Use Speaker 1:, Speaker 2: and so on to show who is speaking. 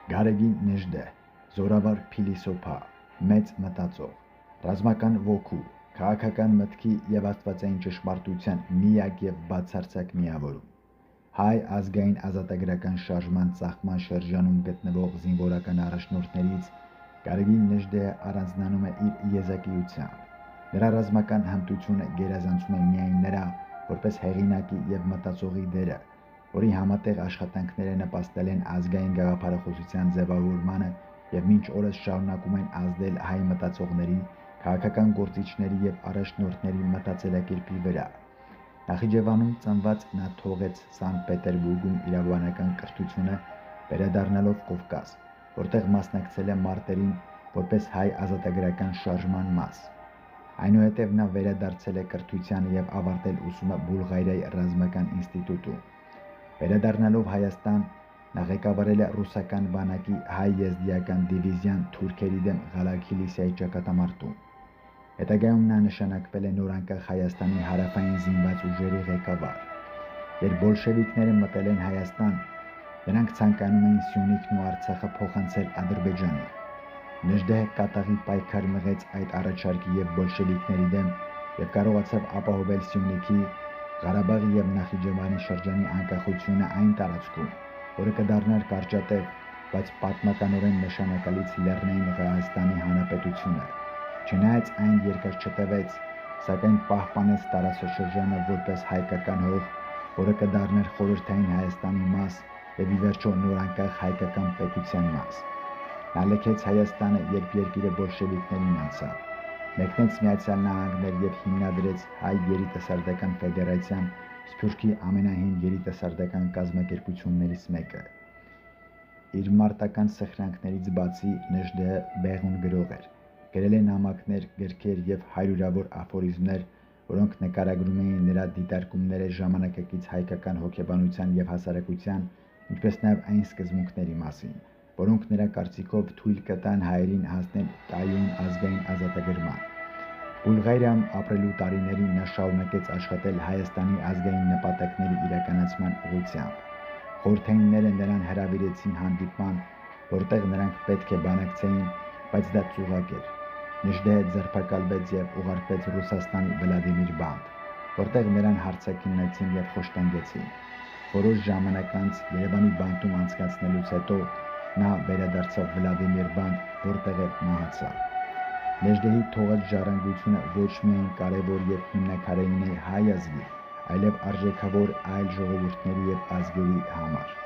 Speaker 1: Գարեգին Նեժդե, զորավար փիլիսոփա, մեծ մտածող, ռազմական ոգու, քաղաքական մտքի և աստվածային ճշմարտության միակ և բացարձակ միավորում, հայ ազգային ազատագրական շարժման ծաղկման շրջանում գտնվող զինվորական առաջնորդներից Գարեգին Նեժդեը առանձնանում է իր եզակիությամբ, նրա ռազմական հմտությունը գերազանցում է միայն նրա որպես հեղինակի և մտածողի դերը, որի համատեղ աշխատանքները նպաստել են ազգային գաղափարախոսության ձևավորմանը և մինչ օրս շարունակում են ազդել հայ մտածողների, քաղաքական գործիչների և առաջնորդների մտածելակերպի վրա։ Նախիջևանում ծնված նա թողեց Սանկտ Պետերբուրգում իրավաբանական կրթությունը, վերադառնալով Կովկաս, որտեղ մասնակցել է մարտերին որպես հայ ազատագրական շարժման մաս։ Այնուհետև նա վերադարձել է կրթությանը և ավարտել ուսումը Բուլղարիայի ռազմական ինստիտուտում։ Վերադառնալով Հայաստան, նա ղեկավարել է ռուսական բանակի հայ եզդիական դիվիզիան թուրքերի դեմ Ղալաքիլիսիայի ճակատամարտում։ Հետագայում նա նշանակվել է նորանկախ Հայաստանի հարավային զինված ուժերի ղեկավար։ Երբ բոլշևիկները մտել են Հայաստան, նրանք ցանկանում էին Սյունիքն ու Արցախը փոխանցել Ադրբեջանին։ Նեժդեը կատաղի պայքար մղեց այդ առաջարկի և բոլշևիկների դեմ և կարողացավ ապահովել Սյունիքի, Ղարաբաղի և Նախիջևանի շրջանի անկախությունը այն տարածքում, որը կդառնար կարճատև, բայց պատմականորեն նշանակալից Լեռնային Ղահաստանի Հանրապետությունը, չնայած այն երկար չտևեց, սակայն պահպանեց տարածաշրջանը որպես հայկական հող, որը կդառնար խորհրդային Հայաստանի մաս և ի վերջո նորանկախ հայկական պետության մաս։ Նա լքեց Հայաստանը, երբ երկիրը բոլշևիկներին անցավ, մեկնեց Միացյալ Նահանգներ և հիմնադրեց Հայ երիտասարդական ֆեդերացիան, Սփյուռքի ամենահին երիտասարդական կազմակերպություններից մեկը։ Իր մարտական սխրանքներից բացի Նեժդեը բեղուն գրող էր, գրել է նամակներ, գրքեր և հարյուրավոր աֆորիզմներ, որոնք նկարագրում էին նրա դիտարկումները ժամանակակից հայկական հոգեբանության և հասարակության, ինչպես նաև այն սկզբունքների մասին, որոնք նրա կարծիքով թույլ կտան հայերին հասնել կայուն ազգային ազատագրման։ Բուլղարիայում ապրելու տարիներին նա շարունակեց աշխատել Հայաստանի ազգային նպատակների իրականացման ուղղությամբ։ Խորհրդայինները նրան հրավիրեցին հանդիպման, որտեղ նրանք պետք է բանակցեին, բայց դա ծուղակ էր։ Նեժդեը ձերբակալվեց և ուղարկվեց Ռուսաստանի Վլադիմիր բանտ, որտեղ նրան հարցաքննեցին և խոշտանգեցին։ Որոշ ժամանակ անց Երևանի բանտում անցկացնելուց հետո նա վերադարձավ Վլադիմիր բանտ, որտեղ էլ մահացավ։ Նեժդեի թողած ժառանգությունը ոչ միայն կարևոր և հիմնաքարային է հայ ազգի, այլև արժեքավոր այլ ժողովուրդների և ազգերի համար։